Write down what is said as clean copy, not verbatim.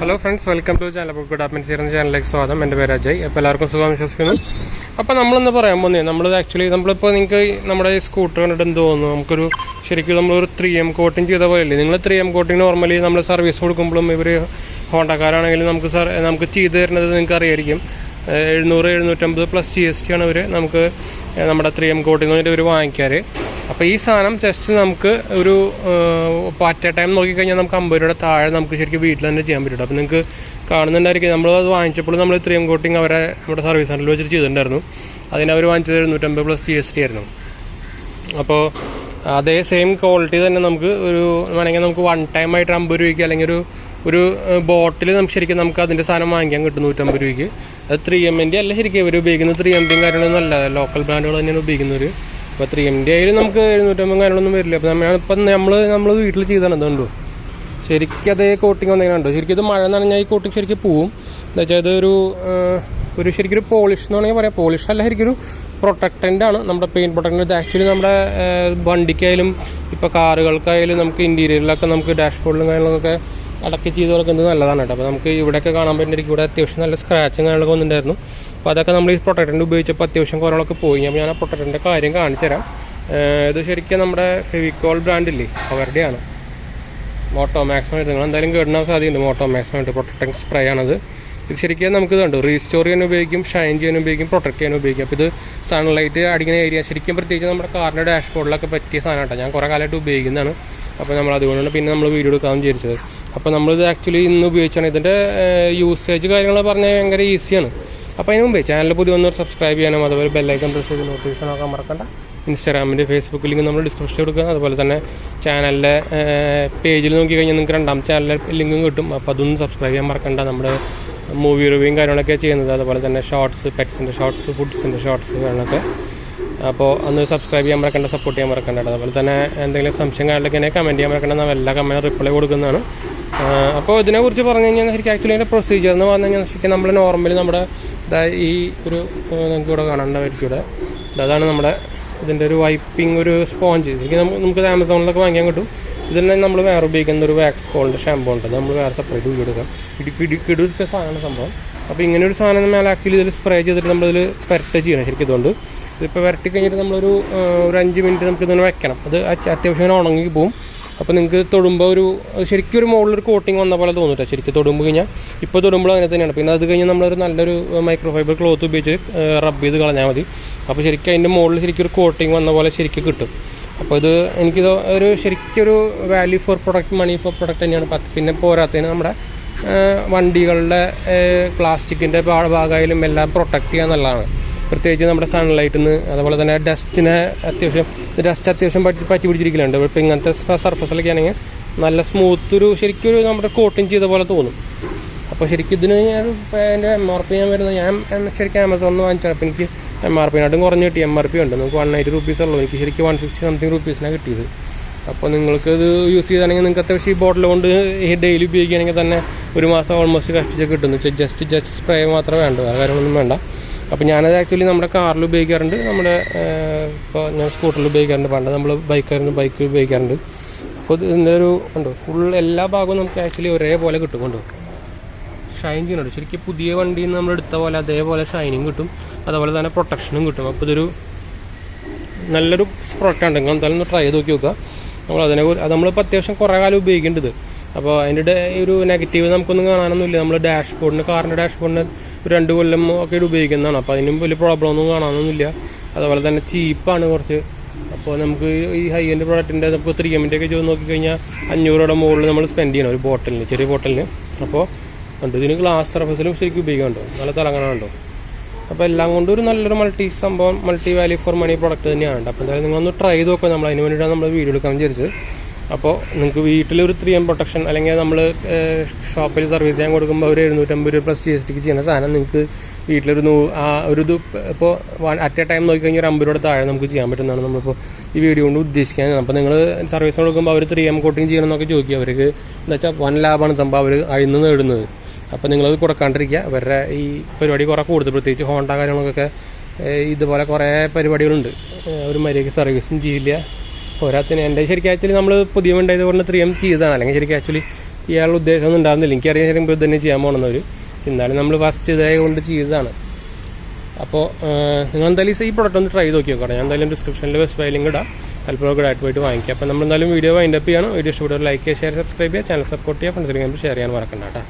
Hello friends, welcome to channel. അപ്പോൾ 𝙑𝙞𝙙𝙚 ചാനലിലേക്ക് സ്വാഗതം. എൻ്റെ പേര് അജയ്. അപ്പോൾ എല്ലാവർക്കും സുഖം വിശ്വസിക്കുന്നു. അപ്പോൾ നമ്മളെന്ന് പറയാൻ പോകുന്നത്, നമ്മളിപ്പോൾ നിങ്ങൾക്ക് നമ്മുടെ ഈ സ്കൂട്ടർ കണ്ടിട്ട് എന്ത് തോന്നുന്നു? നമുക്കൊരു ശരിക്കും നമ്മളൊരു 3M കോട്ടിങ് ചെയ്ത പോലെയല്ലേ? നിങ്ങൾ 3M കോട്ടിങ് നോർമലി നമ്മൾ സർവീസ് കൊടുക്കുമ്പോഴും ഇവർ ഹോണ്ടക്കാരാണെങ്കിലും നമുക്ക് ചെയ്ത് തരുന്നത് നിങ്ങൾക്ക് അറിയായിരിക്കും. 700-750 പ്ലസ് GST ആണ് ഇവർ നമുക്ക് നമ്മുടെ 3M കോട്ടിങ് വേണ്ടിയിട്ട് ഇവർ വാങ്ങിക്കാറ്. അപ്പോൾ ഈ സാധനം ജസ്റ്റ് നമുക്ക് ഒരു അറ്റ് എ ടൈം നോക്കിക്കഴിഞ്ഞാൽ നമുക്ക് 50 രൂപയുടെ താഴെ നമുക്ക് ശരിക്കും വീട്ടിൽ തന്നെ ചെയ്യാൻ പറ്റും. അപ്പോൾ നിങ്ങൾക്ക് കാണുന്നുണ്ടായിരിക്കും, നമ്മളത് വാങ്ങിച്ചപ്പോൾ നമ്മൾ 3M കോട്ടിങ് നമ്മുടെ സർവീസ് സെൻ്ററിൽ വെച്ചിട്ട് ചെയ്തിട്ടുണ്ടായിരുന്നു. അതിനവർ വാങ്ങിച്ചത് 750 പ്ലസ് GST ആയിരുന്നു. അപ്പോൾ അതേ സെയിം ക്വാളിറ്റി തന്നെ നമുക്ക് വേണമെങ്കിൽ നമുക്ക് വൺ ടൈം ആയിട്ട് 50 രൂപയ്ക്ക് അല്ലെങ്കിൽ ഒരു ബോട്ടിൽ നമുക്ക് ശരിക്കും നമുക്ക് അതിൻ്റെ സാധനം വാങ്ങിക്കാൻ കിട്ടും 150 രൂപയ്ക്ക്. അത് 3Mൻ്റെ അല്ല, ശരിക്കും ഇവർ ഉപയോഗിക്കുന്നത് 3Mൻ്റെയും കാര്യങ്ങളൊന്നും അല്ല, ലോക്കൽ ബ്രാൻഡുകൾ തന്നെയാണ് ഉപയോഗിക്കുന്നവർ. അപ്പോൾ 3Mൻ്റെ ആയാലും നമുക്ക് 750 കാര്യങ്ങളൊന്നും വരില്ല. അപ്പോൾ നമ്മൾ വീട്ടിൽ ചെയ്താണ് ഇതുണ്ടോ, ശരിക്കും അതേ കോട്ടിങ് വന്നേക്കുന്നുണ്ടോ. ശരിക്കും ഇത് മഴ നനഞ്ഞാൽ ഈ കോട്ടിങ് ശരിക്കും പോവും. എന്താ വെച്ചാൽ ഇത് ഒരു ശരിക്കും ഒരു പോളിഷ് എന്ന് വേണമെങ്കിൽ പറയാം. പോളിഷ് അല്ല, ശരിക്കും ഒരു പ്രൊട്ടക്റ്റൻ്റാണ്, നമ്മുടെ പെയിൻറ്റ് പ്രൊട്ടക്റ്റൻ്റ്. ഇത് ആക്ച്വലി നമ്മുടെ വണ്ടിക്കായാലും ഇപ്പോൾ കാറുകൾക്കായാലും നമുക്ക് ഇൻറ്റീരിയറിലൊക്കെ നമുക്ക് ഡാഷ്ബോർഡിലും കാര്യങ്ങളൊക്കെ അടക്കി ചെയ്ത് കൊടുക്കുന്നത് നല്ലതാണ് കേട്ടോ. അപ്പോൾ നമുക്ക് ഇവിടെയൊക്കെ കാണാൻ പറ്റുന്നതായിരിക്കും, ഇവിടെ അത്യാവശ്യം നല്ല സ്ക്രാച്ചും കാര്യങ്ങളൊക്കെ വന്നിട്ടുണ്ടായിരുന്നു. അപ്പോൾ അതൊക്കെ നമ്മൾ ഈ പ്രൊട്ടക്റ്റൻ്റ് ഉപയോഗിച്ചപ്പോൾ അത്യാവശ്യം കുറവുകളൊക്കെ പോയി. അപ്പോൾ ഞാൻ ആ പ്രൊട്ടക്റ്റൻ്റെ കാര്യം കാണിച്ചു തരാം. ഇത് ശരിക്കും നമ്മുടെ ഫെവിക്കോൾ ബ്രാൻഡില്ലേ, അവരുടെയാണ്. മോട്ടോമാക്സ് ആയിട്ട് നിങ്ങൾ എന്തായാലും കേടാൻ സാധ്യതയുണ്ട്. മോട്ടോമാക്സ് ആയിട്ട് പ്രൊട്ടക്റ്റിംഗ് സ്പ്രേ ആണത്. ഇത് ശരിക്കും നമുക്ക് ഇതുണ്ട്, റീസ്റ്റോർ ചെയ്യാൻ ഉപയോഗിക്കും, ഷൈൻ ചെയ്യാൻ ഉപയോഗിക്കും, പ്രൊട്ടക്ട് ചെയ്യാൻ ഉപയോഗിക്കും. അപ്പോൾ ഇത് സൺലൈറ്റ് അടിക്കുന്ന ഏരിയ ശരിക്കും പ്രത്യേകിച്ച് നമ്മുടെ കാറിൻ്റെ ഡാഷ്ബോർഡിലൊക്കെ പറ്റിയ സാധനം കേട്ടോ. ഞാൻ കുറേ കാലമായിട്ട് ഉപയോഗിക്കുന്നതാണ്. അപ്പോൾ നമ്മൾ അതുകൊണ്ടാണ് പിന്നെ നമ്മൾ വീഡിയോ എടുക്കാൻ വിചാരിച്ചത്. അപ്പോൾ നമ്മളിത് ആക്ച്വലി ഇന്ന് ഉപയോഗിച്ചാണ്. ഇതിൻ്റെ യൂസേജ് കാര്യങ്ങൾ പറഞ്ഞാൽ ഭയങ്കര ഈസിയാണ്. അപ്പോൾ അതിന് മുമ്പേ ചാനൽ പുതിയ വന്നവർ സബ്സ്ക്രൈബ് ചെയ്യാനും അതുപോലെ ബെല്ലൈക്കൺ പ്രസ് ചെയ്ത് നോട്ടിഫിക്കേഷൻ നോക്കാൻ മറക്കണ്ട. ഇൻസ്റ്റാഗ്രാമിൻ്റെ ഫേസ്ബുക്ക് ലിങ്ക് നമ്മൾ ഡിസ്ക്രിപ്ഷനിൽ കൊടുക്കുക. അതുപോലെ തന്നെ ചാനലിൻ്റെ പേജിൽ നോക്കിക്കഴിഞ്ഞാൽ നിങ്ങൾക്ക് രണ്ടാമത്തെ ചാനലിലെ ലിങ്കും കിട്ടും. അപ്പോൾ അതൊന്നും സബ്സ്ക്രൈബ് ചെയ്യാൻ മറക്കണ്ട. നമ്മുടെ മൂവി റിവ്യൂയും കാര്യങ്ങളൊക്കെ ചെയ്യുന്നത്, അതുപോലെ തന്നെ ഷോർട്സ്, പെറ്റ്സിൻ്റെ ഷോർട്സ്, ഫുഡ്സിൻ്റെ ഷോർട്സ് കാര്യങ്ങളൊക്കെ. അപ്പോൾ അന്ന് സബ്സ്ക്രൈബ് ചെയ്യാൻ മറക്കണ്ട, സപ്പോർട്ട് ചെയ്യാൻ മറക്കണ്ട. അതുപോലെ തന്നെ എന്തെങ്കിലും സംശയം കാര്യങ്ങളൊക്കെ കമൻറ്റ് ചെയ്യാൻ മറക്കണ്ട. നമ്മൾ എല്ലാ കമൻറ്റും റിപ്ലൈ കൊടുക്കുന്നതാണ്. അപ്പോൾ ഇതിനെക്കുറിച്ച് പറഞ്ഞു കഴിഞ്ഞാൽ ശരിക്കും ആക്ച്വലി അതിൻ്റെ പ്രൊസീജിയർ എന്ന് പറഞ്ഞു കഴിഞ്ഞാൽ ശരിക്കും നമ്മൾ നോർമലി നമ്മുടെ ഈ ഒരു നമുക്ക് ഇവിടെ കാണേണ്ടതായിരിക്കും. ഇവിടെ അതാണ് നമ്മുടെ ഇതിൻ്റെ ഒരു വൈപ്പിംഗ് ഒരു സ്പോഞ്ച്. ശരിക്കും നമുക്ക് ആമസോണിലൊക്കെ വാങ്ങിക്കാൻ കിട്ടും. ഇതിനെ നമ്മൾ വേറെ ഉപയോഗിക്കുന്ന ഒരു വാക്സ് കോളിൻ്റെ ഷാമ്പൂ ഉണ്ട്, നമ്മൾ വേറെ സെപ്പറേറ്റ് ഉപയോഗിക്കാം. ഇടുക്കിടുക്ക സാധനമാണ് സംഭവം. അപ്പോൾ ഇങ്ങനെ ഒരു സാധനം മേലെ ആക്ച്വലി ഇതിൽ സ്പ്രേ ചെയ്തിട്ട് നമ്മളിതിൽ പെരട്ട് ചെയ്യണം. ശരിക്കും ഇതുകൊണ്ട് ഇതിപ്പോൾ വരട്ടി കഴിഞ്ഞിട്ട് നമ്മളൊരു 5 മിനിറ്റ് നമുക്ക് ഇതിനെ വെക്കണം. അത് അത്യാവശ്യം ഉണങ്ങി പോവും. അപ്പോൾ നിങ്ങൾക്ക് തൊടുമ്പോൾ ശരിക്കും ഒരു മുകളിലൊരു കോട്ടിങ് വന്ന പോലെ തോന്നില്ല. ശരിക്കും തൊടുമ്പോൾ കഴിഞ്ഞാൽ ഇപ്പോൾ തൊടുമ്പോൾ അങ്ങനെ തന്നെയാണ്. പിന്നെ അത് കഴിഞ്ഞ് നമ്മളൊരു നല്ലൊരു മൈക്രോ ഫൈബർ ക്ലോത്ത് ഉപയോഗിച്ച് റബ്ബ് ചെയ്ത് കളഞ്ഞാൽ മതി. അപ്പോൾ ശരിക്കും അതിൻ്റെ മുകളിൽ ശരിക്കും ഒരു കോട്ടിങ് വന്ന പോലെ ശരിക്കും കിട്ടും. അപ്പോൾ ഇത് എനിക്കിത് ശരിക്കൊരു value for product, money for product തന്നെയാണ്. പിന്നെ പോരാത്തതിന് നമ്മുടെ വണ്ടികളുടെ പ്ലാസ്റ്റിക്കിൻ്റെ ഭാഗമായാലും എല്ലാം പ്രൊട്ടക്റ്റ് ചെയ്യാൻ നല്ലതാണ്. പ്രത്യേകിച്ച് നമ്മുടെ സൺലൈറ്റിൽ നിന്ന്, അതുപോലെ തന്നെ ഡസ്റ്റ് അത്യാവശ്യം പറ്റി പിടിച്ചിരിക്കലുണ്ട്. ഇപ്പോൾ ഇങ്ങനത്തെ സർഫസിലൊക്കെ ആണെങ്കിൽ നല്ല സ്മൂത്ത് ശരിക്കും നമ്മുടെ കോട്ടിങ് ചെയ്ത പോലെ തോന്നും. അപ്പോൾ ശരിക്കും ഇതിന് എൻ്റെ MRP ഞാൻ വരുന്നത്, ഞാൻ ശരിക്കും ആമസോണിൽ നിന്ന് വാങ്ങിച്ചാണ്. അപ്പോൾ എനിക്ക് MRP-നായിട്ടും കുറഞ്ഞ് കിട്ടി. MRP ഉണ്ട്, നമുക്ക് 180 rupees ഉള്ളൂ. എനിക്ക് ശരിക്കും 160 something rupees-നാണ് കിട്ടിയത്. അപ്പോൾ നിങ്ങൾക്ക് ഇത് യൂസ് ചെയ്താണെങ്കിൽ നിങ്ങൾക്ക് അത്യാവശ്യം ഈ ബോട്ടിൽ കൊണ്ട് ഡെയിലി ഉപയോഗിക്കുകയാണെങ്കിൽ തന്നെ ഒരു മാസം ഓൾമോസ്റ്റ് കഷ്ടിച്ച് കിട്ടുന്നു. ജസ്റ്റ് സ്പ്രേ മാത്രമേ വേണ്ട, വേറെ കാര്യങ്ങളൊന്നും വേണ്ട. അപ്പോൾ ഞാനത് ആക്ച്വലി നമ്മുടെ കാറിൽ ഉപയോഗിക്കാറുണ്ട്, നമ്മുടെ ഇപ്പോൾ ഞാൻ സ്കൂട്ടറിൽ ഉപയോഗിക്കാറുണ്ട്. പണ്ട് നമ്മൾ ബൈക്കിൽ ഉപയോഗിക്കാറുണ്ട്. അപ്പോൾ ഇതിൻ്റെ ഉണ്ടോ ഫുൾ എല്ലാ ഭാഗവും നമുക്ക് ആക്ച്വലി ഒരേപോലെ കിട്ടും. കൊണ്ടോ ഷൈൻ ചെയ്യുന്നുണ്ട്. ശരിക്കും പുതിയ വണ്ടിയിൽ നിന്ന് നമ്മൾ എടുത്ത പോലെ അതേപോലെ ഷൈനിങ് കിട്ടും, അതുപോലെ തന്നെ പ്രൊട്ടക്ഷനും കിട്ടും. അപ്പോൾ ഇതൊരു നല്ലൊരു പ്രൊഡക്റ്റാണ്. നിങ്ങൾ എന്തായാലും ഒന്ന് ട്രൈ ചെയ്ത് നോക്കുക. നമ്മളിപ്പോൾ അത്യാവശ്യം കുറേ കാലം ഉപയോഗിക്കേണ്ടത്. അപ്പോൾ അതിൻ്റെ ഒരു നെഗറ്റീവ് നമുക്കൊന്നും കാണാനൊന്നുമില്ല. നമ്മൾ കാറിൻ്റെ ഡാഷ്ബോർഡിന് 2 കൊല്ലം ഒക്കെ ഉപയോഗിക്കുന്നതാണ്. അപ്പോൾ അതിനും വലിയ പ്രോബ്ലം ഒന്നും കാണാനൊന്നുമില്ല. അതുപോലെ തന്നെ ചീപ്പാണ് കുറച്ച്. അപ്പോൾ നമുക്ക് ഈ ഹൈ എൻഡ് പ്രോഡക്റ്റിൻ്റെ നമുക്ക് 3Mൻ്റെ ഒക്കെ ചെയ്ത് നോക്കിക്കഴിഞ്ഞാൽ 500 രൂപയുടെ മുകളിൽ നമ്മൾ സ്പെൻഡ് ചെയ്യണം ഒരു ബോട്ടിലിന്, ചെറിയ ബോട്ടിലിന്. അപ്പോൾ ഉണ്ട് ഇതിന് ഗ്ലാസ് സർഫസിലും ശരിക്കും ഉപയോഗിക്കുന്നുണ്ടോ, നല്ല തിളങ്ങണമുണ്ടോ. അപ്പോൾ എല്ലാം കൊണ്ടും ഒരു നല്ലൊരു multi value for money product തന്നെയാണ്. അപ്പോൾ എന്തായാലും നിങ്ങളൊന്ന് ട്രൈ ചെയ്ത് നോക്കുക. നമ്മൾ അതിന് വേണ്ടിയിട്ടാണ് നമ്മൾ വീഡിയോ എടുക്കാൻ വിചാരിച്ചത്. അപ്പോൾ നിങ്ങൾക്ക് വീട്ടിലൊരു 3M പ്രൊട്ടക്ഷൻ അല്ലെങ്കിൽ നമ്മൾ ഷോപ്പിൽ സർവീസ് ചെയ്യാൻ കൊടുക്കുമ്പോൾ ഒരു 750 രൂപ പ്ലസ് GSTക്ക് ചെയ്യുന്ന സാധനം നിങ്ങൾക്ക് വീട്ടിലൊരു ഇത് ഇപ്പോൾ അറ്റ് എ ടൈം നോക്കിക്കഴിഞ്ഞാൽ 50 രൂപയുടെ താഴെ നമുക്ക് ചെയ്യാൻ പറ്റുന്നതാണ് നമ്മളിപ്പോൾ ഈ വീഡിയോ കൊണ്ട് ഉദ്ദേശിക്കുന്നത്. അപ്പോൾ നിങ്ങൾ സർവീസ് കൊടുക്കുമ്പോൾ അവർ 3M കോട്ടിങ് ചെയ്യണമെന്നൊക്കെ ചോദിക്കുക. അവർക്ക് എന്താ വെച്ചാൽ വൻ ലാഭമാണ് സംഭവം അവർ അതിൽ നിന്ന് നേടുന്നത്. അപ്പോൾ നിങ്ങളത് കൊടുക്കാണ്ടിരിക്കുക. അവരുടെ ഈ പരിപാടി കുറേ കൂടുതൽ, പ്രത്യേകിച്ച് ഹോണ്ട കാര്യങ്ങളൊക്കെ ഇതുപോലെ കുറേ പരിപാടികളുണ്ട്. ഒരു മര്യാദയ്ക്ക് സർവീസും ചെയ്യില്ല, പോരാത്തിന് എൻ്റെ ശരിക്കും ആക്ച്വലി നമ്മൾ പുതിയ വണ്ടായത് കൊണ്ട് 3M ചെയ്തതാണ്. അല്ലെങ്കിൽ ശരിക്കും ആക്ച്വലി ചെയ്യാനുള്ള ഉദ്ദേശമൊന്നും ഉണ്ടായിരുന്നില്ല. എനിക്കറിയാൻ ശരിക്കും ഇത് തന്നെ ചെയ്യാൻ പോകണമെന്നൊരു. എന്നാലും നമ്മൾ ഫസ്റ്റ് ഇതായത് കൊണ്ട് ചെയ്തതാണ്. അപ്പോൾ നിങ്ങൾ എന്തായാലും ഈ പ്രൊഡക്റ്റ് ഒന്ന് ട്രൈ ചെയ്ത് നോക്കി നോക്കാം. ഞാൻ എന്തായാലും ഡിസ്ക്രിപ്ഷനിൽ ബെസ്റ്റ് ബൈ ലിങ്ക് ഇടാം. താല്പര്യമൊക്കെ ആയിട്ട് പോയിട്ട് വാങ്ങിക്കുക. അപ്പോൾ നമ്മൾ എന്തായാലും വീഡിയോ വൈൻഡപ്പ് ചെയ്യണം. വീഡിയോ ഇഷ്ടപ്പെട്ടവർ ലൈക്ക് ചെയ്യുക, ഷെയർ, സബ്സ്ക്രൈബ് ചെയ്യുക, ചാനൽ സപ്പോർട്ട് ചെയ്യുക, ഫ്രണ്ട്സിലേക്ക് ഷെയർ ചെയ്യാൻ മറക്കണ്ട കേട്ടോ.